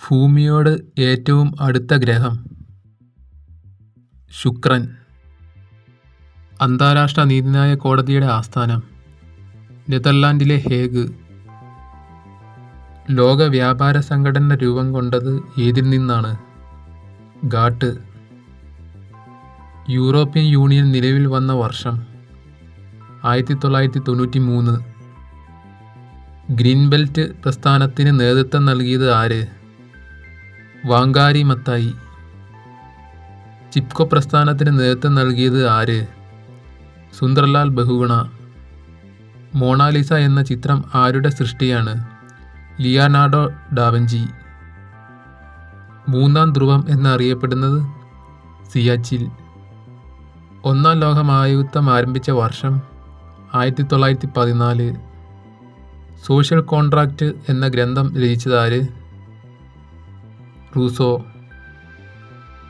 ഭൂമിയോട് ഏറ്റവും അടുത്ത ഗ്രഹം ശുക്രൻ. അന്താരാഷ്ട്ര നീതിന്യായ കോടതിയുടെ ആസ്ഥാനം നെതർലാൻഡിലെ ഹേഗ്. ലോക വ്യാപാര സംഘടന രൂപം കൊണ്ടത് ഏതിൽ നിന്നാണ്? ഗാട്ട്. യൂറോപ്യൻ യൂണിയൻ നിലവിൽ വന്ന വർഷം 1993. ഗ്രീൻ ബെൽറ്റ് പ്രസ്ഥാനത്തിന് നേതൃത്വം നൽകിയത് ആര്? വാങ്കാരി മത്തായി. ചിപ്കോ പ്രസ്ഥാനത്തിന് നേതൃത്വം നൽകിയത് ആര്? സുന്ദർലാൽ ബഹുഗുണ. മോണാലിസ എന്ന ചിത്രം ആരുടെ സൃഷ്ടിയാണ്? Leonardo da Vinci. മൂന്നാം ധ്രുവം എന്നറിയപ്പെടുന്നത്? സിയാച്ചിൻ. ഒന്നാം ലോക മഹായുദ്ധം ആരംഭിച്ച വർഷം 1914. സോഷ്യൽ കോൺട്രാക്റ്റ് എന്ന ഗ്രന്ഥം രചിച്ചതാര്? റൂസോ.